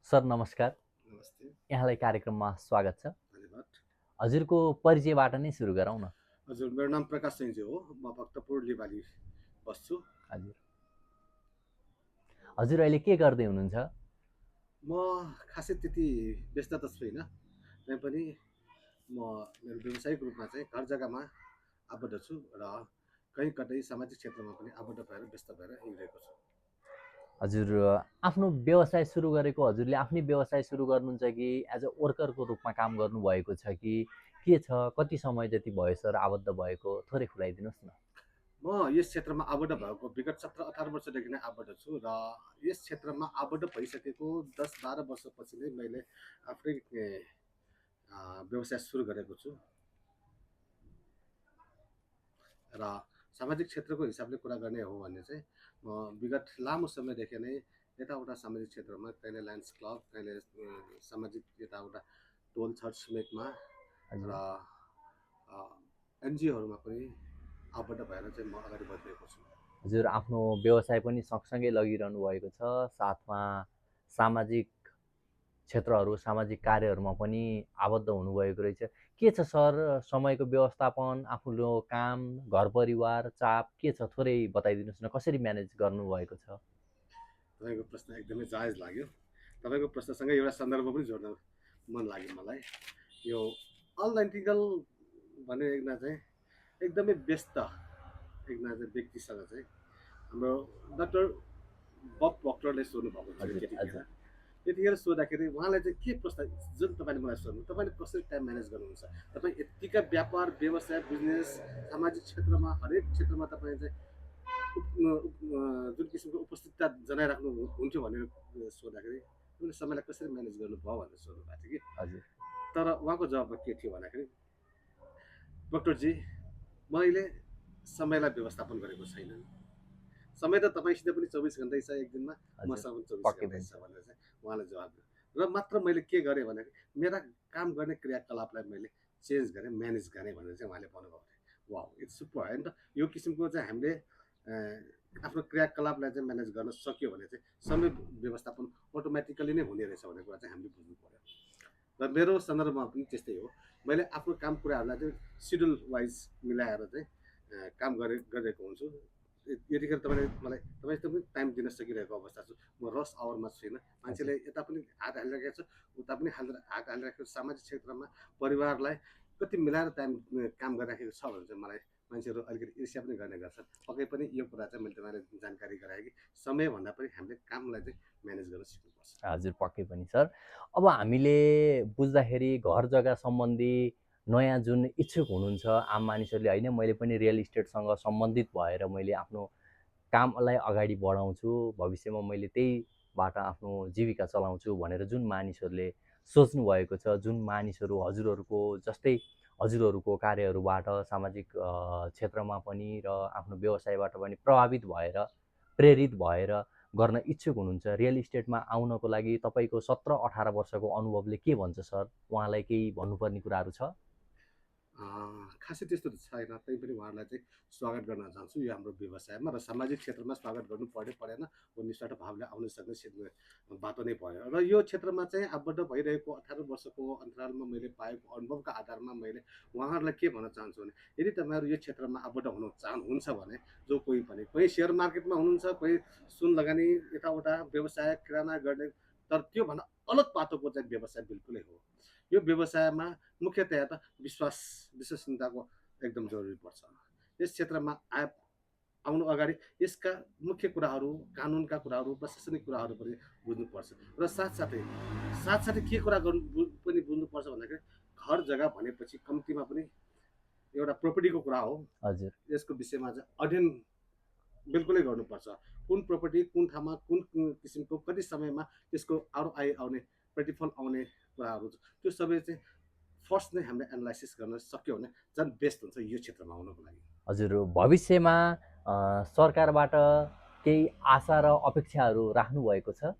Sir नमस्कार। नमस्ते, यहाँलाई कार्यक्रममा स्वागत छ। धन्यवाद। हजुरको परिचयबाट नै सुरु गरौँ न। हजुर, मेरो नाम प्रकाश सिंहजी हो। म भक्तपुर लिबाली बस्छु। हजुर। हजुर अहिले के गर्दै हुनुहुन्छ? म खासै त्यति व्यस्त त छुइनँ, तैपनि म मेरो व्यावसायिक रूपमा चाहिँ घर जग्गामा आबद्ध छु र कहीँ कतै सामाजिक क्षेत्रमा पनि आबद्ध भएर व्यस्त भएर हिँडिरहेको छु। हजुर आफ्नो व्यवसाय सुरु गरेको हजुरले आफ्नै व्यवसाय सुरु गर्नुहुन्छ कि एज अ वर्करको रूपमा काम गर्नुभएको छ कि के छ? कति समय जति भयो सर आबद्ध भएको? थोरै खुलाइदिनुहोस् न। म यस क्षेत्रमा आबद्ध भएको विगत 17-18 वर्षदेखि नै आबद्ध छु र यस क्षेत्रमा आबद्ध भइसकेको 10-12 वर्षपछि नै मैले आफ्नै व्यवसाय सुरु गरेको छु। र सामाजिक क्षेत्रको हिसाबले कुरा गर्ने हो भने चाहिँ म विगत लामो समयदेखि नै यताउता सामाजिक क्षेत्रमा कहिले लायन्स क्लब, कहिले सामाजिक यताउता टोल छर छिमेकमा र हजुर। एनजिओहरूमा पनि आबद्ध भएर चाहिँ म अगाडि बढिरहेको छु। हजुर आफ्नो व्यवसाय पनि सँगसँगै लगिरहनु भएको छ, साथमा सामाजिक क्षेत्रहरू, सामाजिक कार्यहरूमा पनि आबद्ध हुनुभएको रहेछ। के छ सर समयको व्यवस्थापन, आफ्नो काम, घर परिवार, चाप के छ? थोरै बताइदिनुहोस् न, कसरी म्यानेज गर्नुभएको छ? तपाईँको प्रश्न एकदमै जायज लाग्यो। तपाईँको प्रश्नसँगै एउटा सन्दर्भ पनि जोड्न मन लाग्यो मलाई। यो अनलाइटिकल भन्ने एकजना चाहिँ एकदमै व्यस्त एकजना चाहिँ व्यक्तिसँग चाहिँ हाम्रो डाक्टर बब प्रक्टरले सोध्नुभएको थियो हजुर, त्यतिखेर। हजुर। त्यतिखेर सोद्धाखेरि उहाँलाई चाहिँ के प्रश्न, जुन तपाईँले मलाई सोध्नु, तपाईँले कसरी टाइम म्यानेज गर्नुहुन्छ? तपाईँ यत्तिका व्यापार, व्यवसाय, बिजनेस, सामाजिक क्षेत्रमा हरेक क्षेत्रमा तपाईँ चाहिँ जुन किसिमको उपस्थितता जनाइराख्नु हुन्थ्यो भनेर सोद्धाखेरि उनले समयलाई कसरी म्यानेज गर्नुभयो भनेर सोध्नु भएको थियो कि। हजुर। तर उहाँको जवाबमा के थियो भन्दाखेरि, डक्टरजी मैले समयलाई व्यवस्थापन गरेको छैन। समय त तपाईँसित पनि 24 घन्टै छ एक दिनमा, हजुर, मसँग पनि 24 पक्कै घन्टै पनि छ छ। भनेर चाहिँ उहाँले जवाब दियो। र मात्र मैले के गरेँ भने मेरा काम गर्ने क्रियाकलापलाई मैले चेन्ज गरेँ, म्यानेज गरेँ भनेर चाहिँ उहाँले भन्नुभएको थियो। वाउ! इट्स सुपर होइन त? यो किसिमको चाहिँ हामीले आफ्नो क्रियाकलापलाई चाहिँ म्यानेज गर्न सक्यो भने चाहिँ समय व्यवस्थापन अटोमेटिकली नै हुने रहेछ भन्ने कुरा चाहिँ हामीले बुझ्नु पर्यो। र मेरो सन्दर्भमा पनि त्यस्तै हो। मैले आफ्नो काम कुराहरूलाई चाहिँ सिड्युल वाइज मिलाएर चाहिँ काम गरिरहेको हुन्छु। यतिखेर तपाईँले मलाई तपाईँसित पनि टाइम दिन सकिरहेको अवस्था छु। म रस आवरमा छुइनँ। हजुर। मान्छेले यता पनि हात हालिरहेको छ, उता पनि हात हालिरहेको छ। सामाजिक क्षेत्रमा परिवारलाई कति मिलाएर काम गरिराखेको छ भने चाहिँ मलाई मान्छेहरू अलिकति ईर्ष्या पनि गर्ने गर्छन्। पक्कै पनि यो कुरा चाहिँ मैले तपाईँलाई जानकारी गराएँ कि समयभन्दा पनि हामीले कामलाई चाहिँ म्यानेज गर्न सिक्नुपर्छ। हजुर, पक्कै पनि सर। अब हामीले बुझ्दाखेरि घर जग्गा सम्बन्धी नयाँ जुन इच्छुक हुनुहुन्छ आम मानिसहरूले होइन मैले पनि रियल इस्टेटसँग सम्बन्धित भएर मैले आफ्नो कामलाई अगाडि बढाउँछु, भविष्यमा मैले त्यहीबाट आफ्नो जीविका चलाउँछु भनेर जुन मानिसहरूले सोच्नुभएको छ, जुन मानिसहरू हजुरहरूको जस्तै हजुरहरूको कार्यहरूबाट सामाजिक क्षेत्रमा पनि र आफ्नो व्यवसायबाट पनि प्रभावित भएर, प्रेरित भएर गर्न इच्छुक हुनुहुन्छ, रियल इस्टेटमा आउनको लागि तपाईँको 17-18 वर्षको अनुभवले के भन्छ सर? उहाँलाई केही भन्नुपर्ने कुराहरू छ? खासै त्यस्तो त छैन, तैपनि उहाँहरूलाई चाहिँ स्वागत गर्न चाहन्छु यो हाम्रो व्यवसायमा र सामाजिक क्षेत्रमा स्वागत गर्नु पर्यो परेन वो निस्वार्थ भावले आउन सक्ने बाटो नै भयो र यो क्षेत्रमा चाहिँ आबद्ध भइरहेको 18 वर्षको अन्तरालमा मैले पाएको अनुभवका आधारमा मैले उहाँहरूलाई के भन्न चाहन्छु भने यदि तपाईँहरू यो क्षेत्रमा आबद्ध हुन चाहनुहुन्छ भने जो कोही पनि कोही सेयर मार्केटमा हुनुहुन्छ, कोही सुन लगानी यताउता व्यवसाय किराना गर्ने, तर त्योभन्दा अलग पाटोको चाहिँ व्यवसाय बिल्कुलै हो। यो व्यवसायमा मुख्यतया त विश्वसनीयताको एकदम जरुरी पर्छ। यस क्षेत्रमा आउनु अगाडि यसका मुख्य कुराहरू, कानुनका कुराहरू, प्रशासनिक कुराहरू पनि बुझ्नुपर्छ र साथसाथै के कुरा पनि बुझ्नुपर्छ भन्दाखेरि घर जग्गा भनेपछि कम्तीमा पनि एउटा प्रोपर्टीको कुरा हो। हजुर। यसको विषयमा चाहिँ अध्ययन बिल्कुलै गर्नुपर्छ। कुन प्रोपर्टी कुन ठाउँमा कुन किसिमको कति समयमा त्यसको आरओआई आउने, प्रतिफल आउने कुराहरू त्यो सबै चाहिँ फर्स्ट नै हामीले एनालाइसिस गर्न सक्यो भने झन् बेस्ट हुन्छ यो क्षेत्रमा आउनको लागि। हजुर भविष्यमा सरकारबाट केही आशा र अपेक्षाहरू राख्नुभएको छ?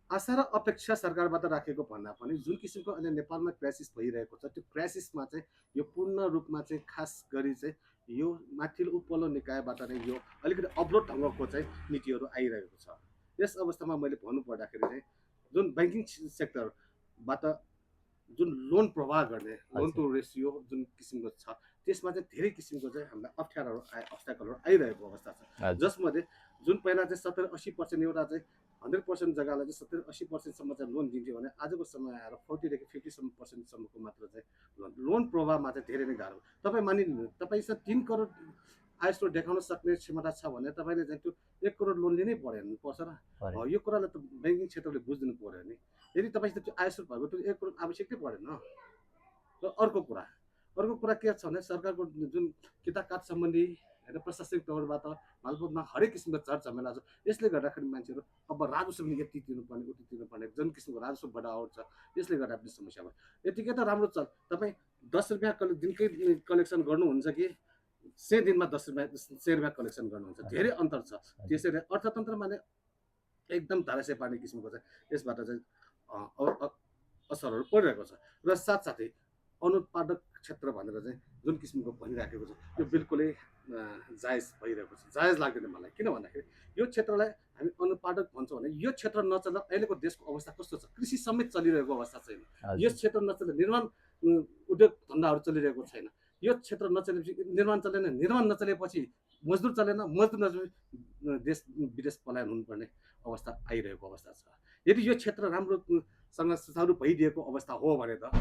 आशा र अपेक्षा सरकारबाट राखेको भन्दा पनि जुन किसिमको अहिले नेपालमा क्राइसिस भइरहेको छ त्यो क्राइसिसमा चाहिँ यो पूर्ण रूपमा चाहिँ खास गरी चाहिँ यो माथिल्लो उपल्लो निकायबाट नै यो अलिकति अवरोध ढङ्गको चाहिँ नीतिहरू आइरहेको छ। यस अवस्थामा मैले भन्नु पर्दाखेरि चाहिँ जुन ब्याङ्किङ सेक्टरबाट जुन लोन प्रवाह गर्ने लोन हजुर टु रेसियो जुन किसिमको छ त्यसमा चाहिँ धेरै किसिमको चाहिँ हामीलाई अप्ठ्याराहरू अब्स्ट्याकलहरू आइरहेको अवस्था छ हजुर जसमध्ये जुन पहिला चाहिँ 70-80% एउटा चाहिँ 100% जग्गालाई चाहिँ 70-80%सम्म चाहिँ लोन दिन्थ्यो भने आजको समय आएर 40देखि 50% मात्र चाहिँ लोन प्रवाहमा चाहिँ धेरै नै गाह्रो तपाईँ मानिलिनु तपाईँसँग 3 करोड आय स्रोत देखाउन सक्ने क्षमता छ भने तपाईँले चाहिँ त्यो 1 करोड लोन लिनै पर्छ र पऱ्यो यो कुरालाई त ब्याङ्किङ क्षेत्रले बुझिदिनु पऱ्यो नि यदि तपाईँसित त्यो आय स्रोत भएको त्यो 1 करोड आवश्यकै परेन र अर्को कुरा के छ भने सरकारको जुन किताब काठ सम्बन्धी होइन प्रशासनिक तौरबाट मालपोतमा हरेक किसिमको चर झमेला छ यसले गर्दाखेरि मान्छेहरू अब राजस्व पनि यति तिर्नुपर्ने उति तिर्नुपर्ने जुन किसिमको राजस्व बढावट छ यसले गर्दा पनि समस्या भयो यतिकै त राम्रो छ तपाईँ 10 रुपियाँ दिनकै कलेक्सन गर्नुहुन्छ कि 100 दिनमा 10 रुपियाँ कलेक्सन गर्नुहुन्छ धेरै अन्तर छ त्यसैले अर्थतन्त्रमा नै एकदम धाराशय पार्ने किसिमको चाहिँ यसबाट चाहिँ असरहरू परिरहेको छ र साथसाथै अनुत्पादक क्षेत्र भनेर चाहिँ जुन किसिमको भनिराखेको छ त्यो बिल्कुलै जायज भइरहेको छ जायज लाग्दैन मलाई किन भन्दाखेरि यो क्षेत्रलाई हामी अनुत्पादक भन्छौँ भने यो क्षेत्र नचल्दा अहिलेको देशको अवस्था कस्तो छ कृषि समेत चलिरहेको अवस्था छैन यस हजुर क्षेत्र नचल्दा निर्माण उद्योग धन्दाहरू चलिरहेको छैन यो क्षेत्र नचलेपछि निर्माण चलेन निर्माण नचलेपछि मजदुर चलेन मजदुर नचले देश विदेश पलायन हुनुपर्ने अवस्था आइरहेको अवस्था छ यदि यो क्षेत्र राम्रोसँग सुचारू भइदिएको अवस्था हो भने त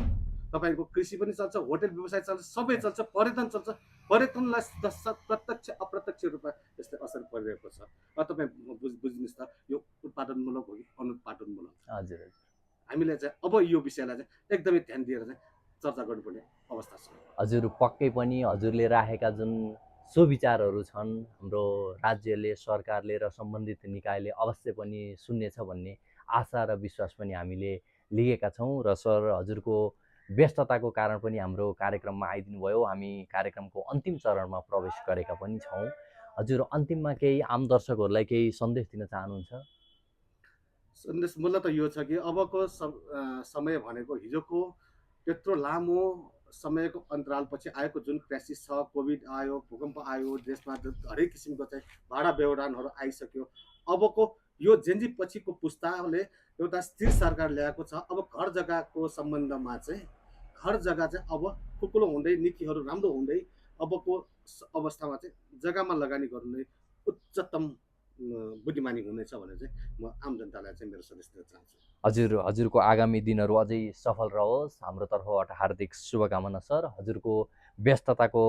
तपाईँको कृषि पनि चल्छ होटल व्यवसाय चल्छ सबै चल्छ पर्यटन चल्छ पर्यटनलाई प्रत्यक्ष अप्रत्यक्ष रूपमा यसले असर परिरहेको छ र तपाईँ बुझ्नुहोस् त यो उत्पादनमूलक हो कि अनुत्पादनमूलक हजुर हजुर हामीले चाहिँ अब यो विषयलाई चाहिँ एकदमै ध्यान दिएर चाहिँ चर्चा गर्नुपर्ने अवस्था छ हजुर पक्कै पनि हजुरले राखेका जुन सुविचारहरू छन् हाम्रो राज्यले सरकारले र सम्बन्धित निकायले अवश्य पनि सुन्नेछ भन्ने आशा र विश्वास पनि हामीले लिएका छौँ र सर हजुरको व्यस्तताको कारण पनि हाम्रो कार्यक्रममा आइदिनु भयो हामी कार्यक्रमको अन्तिम चरणमा प्रवेश गरेका पनि छौँ हजुर अन्तिममा केही आम दर्शकहरूलाई केही सन्देश दिन चाहनुहुन्छ सन्देश मूल त यो छ कि अबको समय भनेको हिजोको त्यत्रो लामो समयको अन्तरालपछि आएको जुन क्राइसिस छ कोभिड आयो भूकम्प आयो देशमा हरेक किसिमको चाहिँ भाडा व्यवधानहरू आइसक्यो अबको यो जेन्जी पछिको पुस्ताले एउटा स्थिर सरकार ल्याएको छ अब घर जग्गाको सम्बन्धमा चाहिँ घर जग्गा चाहिँ अब खुकुलो हुँदै नीतिहरू राम्रो हुँदै अबको अवस्थामा चाहिँ जग्गामा लगानी गर्नु उच्चतम बुद्धिमानी हुनेछ भने चाहिँ म आम जनतालाई चाहिँ मेरो सन्देश दिन चाहन्छु हजुरको आगामी दिनहरू अझै सफल रहोस् हाम्रो तर्फबाट हार्दिक शुभकामना सर हजुरको व्यस्तताको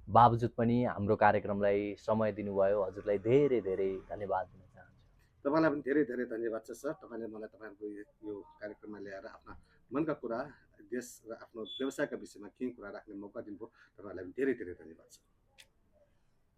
बावजुद पनि हाम्रो कार्यक्रमलाई समय दिनुभयो हजुरलाई धेरै धेरै धन्यवाद दिन चाहन्छु तपाईँलाई पनि धेरै धेरै धन्यवाद छ सर तपाईँले मलाई तपाईँहरूको यो कार्यक्रममा ल्याएर आफ्ना मनका कुरा देश र आफ्नो व्यवसायका विषयमा केही कुरा राख्ने मौका दिनुभयो तपाईँलाई पनि धेरै धेरै धन्यवाद छ